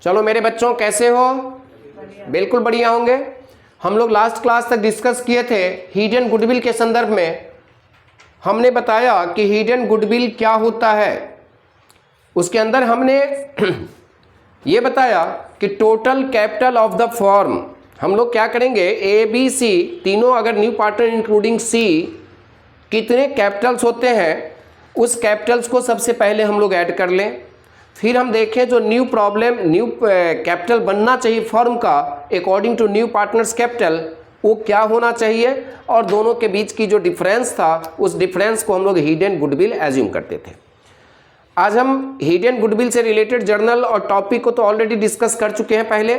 चलो मेरे बच्चों कैसे हो? बिल्कुल बढ़िया होंगे। हम लोग लास्ट क्लास तक डिस्कस किए थे हिडन गुडविल के संदर्भ में। हमने बताया कि हिडन गुडविल क्या होता है। उसके अंदर हमने ये बताया कि total capital of the firm, हम लोग क्या करेंगे, ए बी सी तीनों अगर न्यू पार्टनर इंक्लूडिंग सी कितने कैपिटल्स होते हैं, उस कैपिटल्स को सबसे पहले हम लोग ऐड कर लें। फिर हम देखें जो न्यू कैपिटल बनना चाहिए फर्म का according to new partners capital, वो क्या होना चाहिए, और दोनों के बीच की जो डिफरेंस था उस डिफरेंस को हम लोग हिडन गुडविल एज्यूम करते थे। आज हम हिडन गुडविल से रिलेटेड जर्नल और टॉपिक को तो ऑलरेडी डिस्कस कर चुके हैं पहले।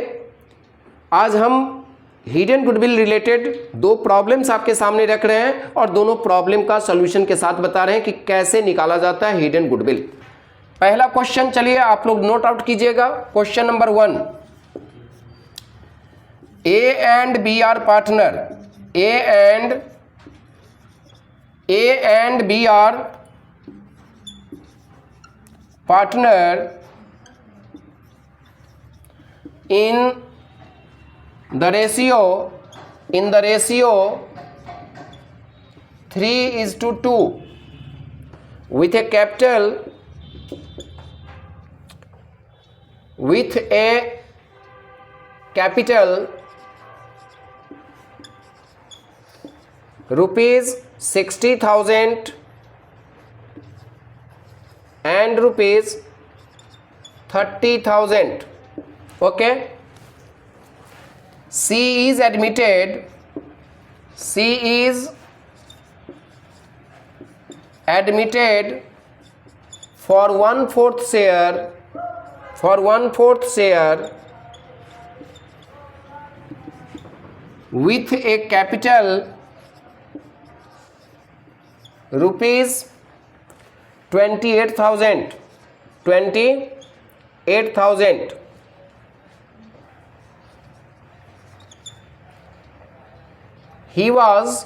आज हम हिडन गुडविल रिलेटेड दो प्रॉब्लम्स आपके सामने रख रहे हैं और दोनों प्रॉब्लम का सॉल्यूशन के साथ बता रहे हैं कि कैसे निकाला जाता है हिडन गुडविल। पहला क्वेश्चन, चलिए आप लोग नोट आउट कीजिएगा। Question number 1, A and B are partner, A and B are partner in the ratio 3:2 with a capital rupees 60,000 and rupees 30,000. Okay, C is admitted for 1/4 share with a capital rupees 28,000. He was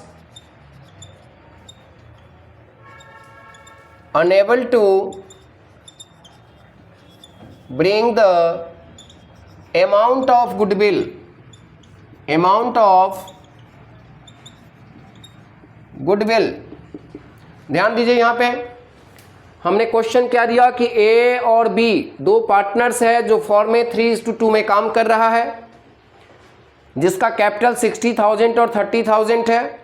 unable to bring the amount of goodwill ध्यान दीजिए। यहाँ पे हमने question क्या दिया कि ए और B दो पार्टनर्स है जो फॉर्म में 3:2 में काम कर रहा है, जिसका कैपिटल 60,000 और 30,000 है।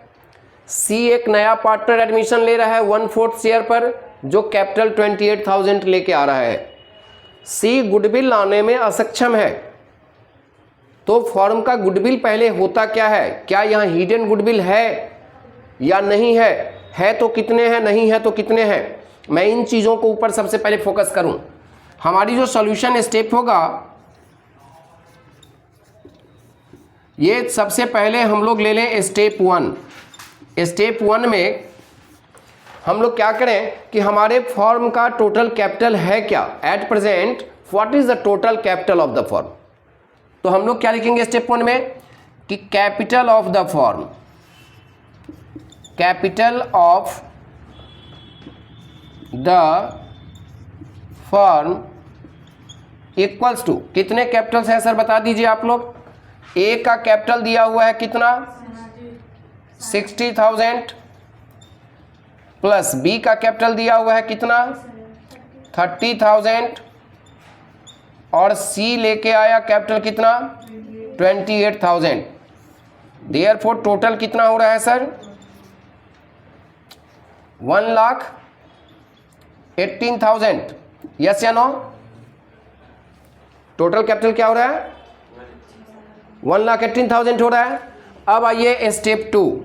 सी एक नया पार्टनर एडमिशन ले रहा है 1/4 शेयर पर, जो कैपिटल 28,000 लेके आ रहा है। सी गुडविल लाने में असक्षम है, तो फॉर्म का गुडविल पहले होता क्या है, क्या यहाँ हिडन गुडविल है या नहीं है तो कितने हैं, नहीं है तो कितने हैं। मैं इन चीज़ों को ऊपर सबसे पहले फोकस करूं। हमारी जो सॉल्यूशन स्टेप होगा, ये सबसे पहले हम लोग ले लें स्टेप 1। स्टेप 1 में हम लोग क्या करें कि हमारे फॉर्म का टोटल कैपिटल है क्या, at present what is the total capital of the form. तो हम लोग क्या लिखेंगे स्टेप 1 में कि capital of the form, capital of the form equals to, कितने कैपिटल्स हैं सर बता दीजिए आप लोग। ए का कैपिटल दिया हुआ है कितना, 60,000, प्लस बी का कैपिटल दिया हुआ है कितना, 30,000, और सी लेके आया कैपिटल कितना, 28,000। देयरफॉर टोटल कितना हो रहा है सर, 1,18,000। यस या नो। टोटल कैपिटल क्या हो रहा है, 1,18,000 हो रहा है। अब आइए स्टेप 2,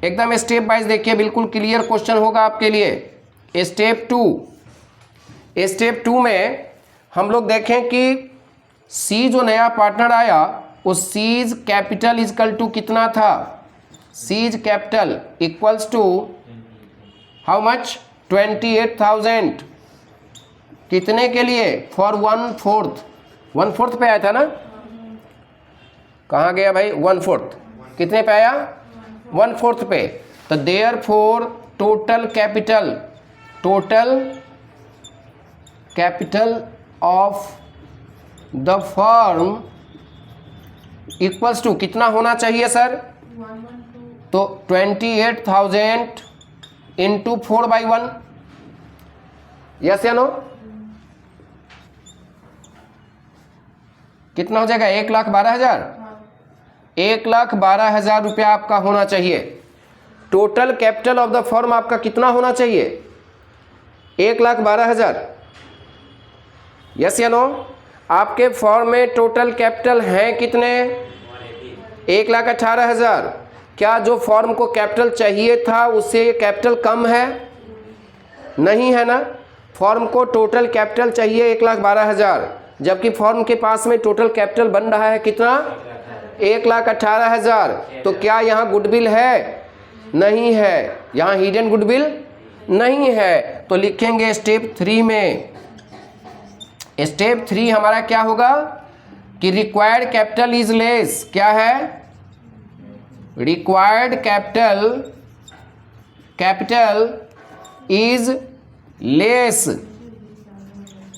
एकदम स्टेप वाइज देखिए, बिल्कुल क्लियर क्वेश्चन होगा आपके लिए। स्टेप 2 में हम लोग देखें कि सी जो नया पार्टनर आया, उस सीज कैपिटल इजकल टू कितना था, C's capital equals to how much, 28,000। कितने के लिए, फॉर 1/4 पे आया था ना, कहाँ गया भाई, 1/4 कितने पे आया, 1/4 पे। तो therefore total capital of the firm equals to कितना होना चाहिए सर? तो 28,000 इंटू 4/1, यस या नो? कितना हो जाएगा? 1,12,000। 1,12,000 रुपया आपका होना चाहिए। Total capital of the firm आपका कितना होना चाहिए? 1,12,000, यस या नो? आपके फर्म में टोटल कैपिटल हैं कितने? 1,18,000। क्या जो फर्म को कैपिटल चाहिए था उससे कैपिटल कम है? नहीं है ना। फर्म को टोटल कैपिटल चाहिए 1,12,000, जबकि फर्म के पास में टोटल कैपिटल बन रहा है कितना? 1,18,000। तो क्या यहाँ गुडविल है? नहीं है। यहाँ हिडन गुडविल नहीं है। तो लिखेंगे स्टेप 3 में, स्टेप 3 हमारा क्या होगा कि रिक्वायर्ड कैपिटल इज लेस। क्या है? Required capital is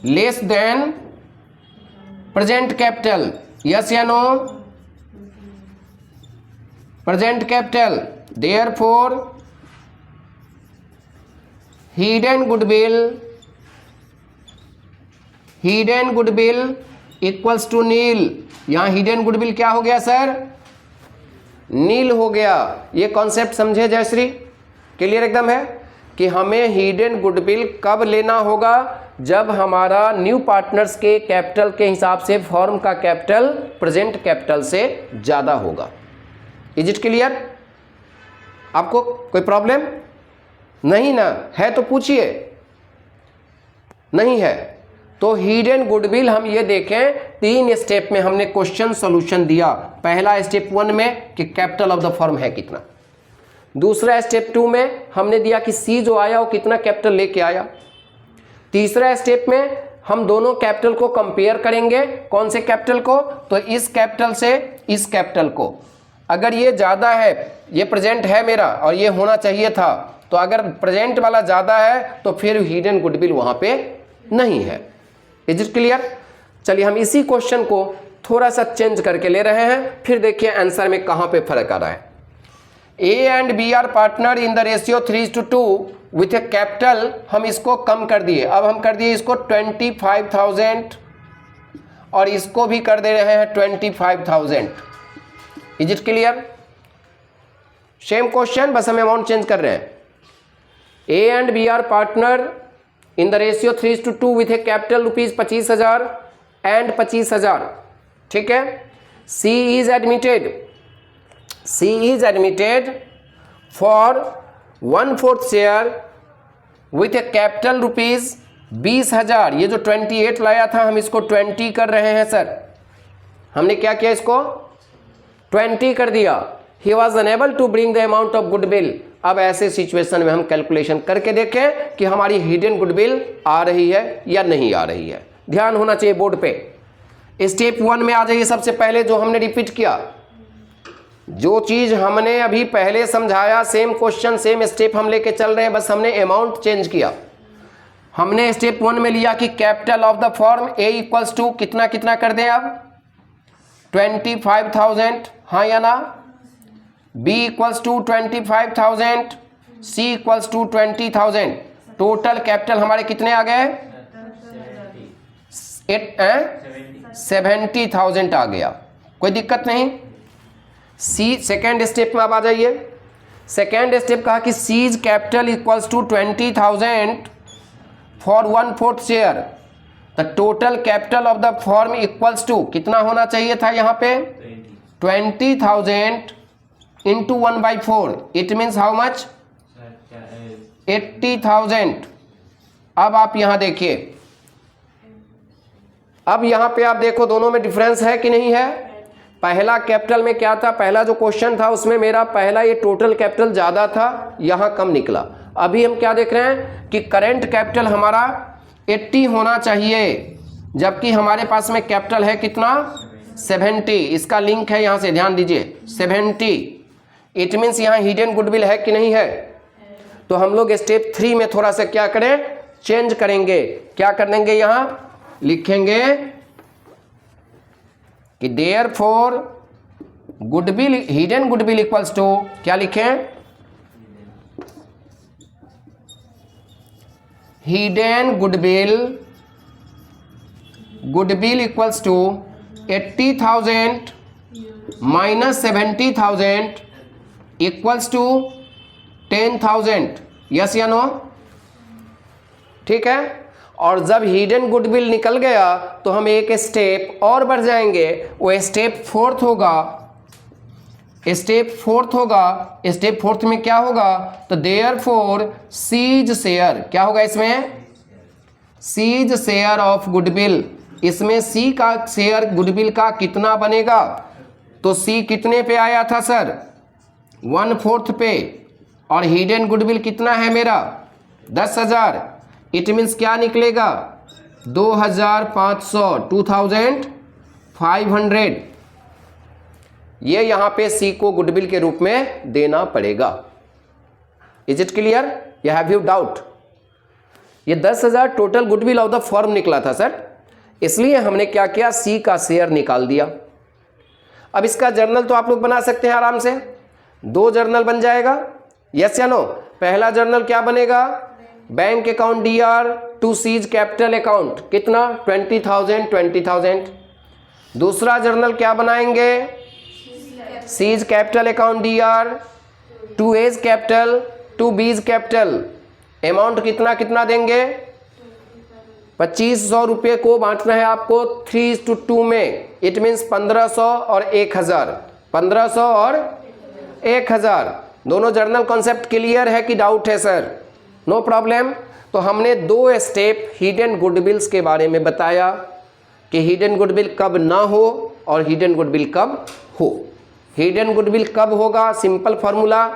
less than present capital, yes या no? Present capital, therefore hidden goodwill equals to nil. यहां हिडन गुडविल क्या हो गया सर? नील हो गया। ये कॉन्सेप्ट समझे जयश्री? क्लियर एकदम है कि हमें हिडन गुडविल कब लेना होगा? जब हमारा न्यू पार्टनर्स के कैपिटल के हिसाब से फर्म का कैपिटल प्रेजेंट कैपिटल से ज़्यादा होगा। Is it clear? आपको कोई प्रॉब्लम नहीं ना है? तो पूछिए। नहीं है तो हिडन गुडविल हम ये देखें 3 स्टेप में हमने क्वेश्चन सॉल्यूशन दिया। पहला स्टेप 1 में कि कैपिटल ऑफ द फर्म है कितना। दूसरा स्टेप 2 में हमने दिया कि सी जो आया वो कितना कैपिटल लेके आया। तीसरा स्टेप में हम दोनों कैपिटल को कंपेयर करेंगे। कौन से कैपिटल को? तो इस कैपिटल से इस कैपिटल को। अगर ये ज़्यादा है, ये प्रेजेंट है मेरा और ये होना चाहिए था, तो अगर प्रेजेंट वाला ज़्यादा है तो फिर हिडन गुडविल वहाँ पे नहीं है। Is it clear? चलिए हम इसी क्वेश्चन को थोड़ा सा चेंज करके ले रहे हैं, फिर देखिए आंसर में कहाँ पे फर्क आ रहा है। A and B are partner in the ratio 3:2 with a capital, हम इसको कम कर दिए। अब हम कर दिए इसको 25,000 और इसको भी कर दे रहे हैं 25,000। Is it clear? Same question, बस हम अमाउंट चेंज कर रहे हैं। A and B are partner in the ratio 3:2 with a capital rupees 25,000 and 25,000, ठीक है। C is admitted for 1/4 share with a capital rupees 20,000। ये जो 28 लाया था हम इसको 20 कर रहे हैं सर। हमने क्या किया? इसको 20 कर दिया। He was unable to bring the amount of goodwill. अब ऐसे सिचुएशन में हम कैलकुलेशन करके देखें कि हमारी हिडन गुडविल आ रही है या नहीं आ रही है। ध्यान होना चाहिए बोर्ड पे। स्टेप 1 में आ जाइए। सबसे पहले जो हमने रिपीट किया, जो चीज हमने अभी पहले समझाया, सेम क्वेश्चन सेम स्टेप हम लेके चल रहे हैं, बस हमने अमाउंट चेंज किया। हमने स्टेप 1 में लिया कि capital of the firm A equals to कितना कितना कर दें अब? 25,000, हाँ या ना? B equals to 25,000, C equals to 20,000। Total capital हमारे कितने आ गए? 70,000 आ गया। कोई दिक्कत नहीं। सी सेकेंड स्टेप में अब आ जाइए। सेकेंड स्टेप कहा कि C's capital equals to 20,000 for 1/4 share. The total capital of the firm equals to कितना होना चाहिए था यहाँ पे? 20,000 into 1/4, it means how much? 80,000। अब आप यहां देखिए, अब यहां पे आप देखो दोनों में डिफरेंस है कि नहीं है? पहला कैपिटल में क्या था? पहला जो क्वेश्चन था उसमें मेरा पहला ये टोटल कैपिटल ज्यादा था, यहां कम निकला। अभी हम क्या देख रहे हैं कि करंट कैपिटल हमारा 80 होना चाहिए, जबकि हमारे पास में कैपिटल है कितना? 70। इसका लिंक है यहां से, ध्यान दीजिए 70। इट मीन्स यहाँ हिडन गुडविल है कि नहीं है? तो हम लोग स्टेप 3 में थोड़ा सा क्या करें? चेंज करेंगे। क्या कर देंगे? यहाँ लिखेंगे कि therefore goodwill, hidden goodwill equals to, क्या लिखें, hidden goodwill equals to 80,000 minus 70,000 equals to 10,000, yes या नो? ठीक है। और जब हिडन गुडविल निकल गया तो हम एक स्टेप और बढ़ जाएंगे, वो स्टेप फोर्थ होगा। स्टेप फोर्थ में क्या होगा, तो देयरफॉर सीज शेयर, क्या होगा इसमें, सीज शेयर ऑफ गुडविल। इसमें सी का शेयर गुडविल का कितना बनेगा, तो सी कितने पे आया था सर, 1/4 पे, और हिडन गुडविल कितना है मेरा 10,000। इट मीन्स क्या निकलेगा 2,500, 2,500। ये यहां पे सी को गुडविल के रूप में देना पड़ेगा। इज इट क्लियर, या हैव यू डाउट? ये 10,000 total goodwill of the firm निकला था सर, इसलिए हमने क्या किया, सी का शेयर निकाल दिया। अब इसका जर्नल तो आप लोग बना सकते हैं आराम से, 2 जर्नल बन जाएगा, यस या नो? पहला जर्नल क्या बनेगा, bank account DR to C's capital account, कितना 20,000। दूसरा जर्नल क्या बनाएंगे, C's capital account DR to A's capital to B's capital, amount कितना कितना देंगे, 2500 रुपये को बांटना है आपको 3:2 में। इट मीन्स 1500 और 1000, 1500 और 1000। दोनों जर्नल कॉन्सेप्ट क्लियर है कि डाउट है सर? No problem. तो हमने 2 स्टेप हिडन गुडविल्स के बारे में बताया कि हिडन गुडविल कब ना हो और हिडन गुडविल कब हो। हिडन गुडविल कब होगा, सिंपल फॉर्मूला,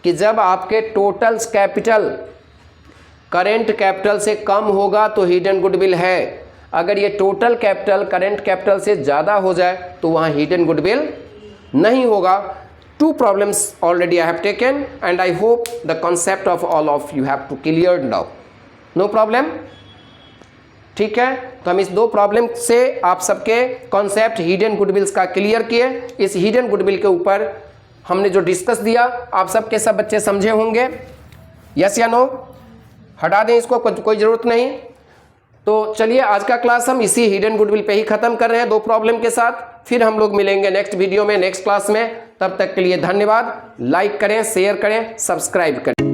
कि जब आपके टोटल कैपिटल करेंट कैपिटल से कम होगा तो हिडन गुडविल है। अगर ये टोटल कैपिटल करेंट कैपिटल से ज़्यादा हो जाए तो वहाँ हिडन गुडविल नहीं होगा। 2 problems already I have taken and I hope the concept of all of you have to clear now. No problem? ठीक है, तो हम इस 2 प्रॉब्लम से आप सबके कॉन्सेप्ट हिडन गुडविल्स का क्लियर किए। इस हिडन गुडविल के ऊपर हमने जो डिस्कस दिया आप सबके सब बच्चे समझे होंगे, यस या नो? हटा दें इसको, कोई ज़रूरत नहीं। तो चलिए आज का क्लास हम इसी हिडन गुडविल पे ही ख़त्म कर रहे हैं 2 प्रॉब्लम के साथ। फिर हम लोग मिलेंगे नेक्स्ट वीडियो में, नेक्स्ट क्लास में। तब तक के लिए धन्यवाद। लाइक करें, शेयर करें, सब्सक्राइब करें।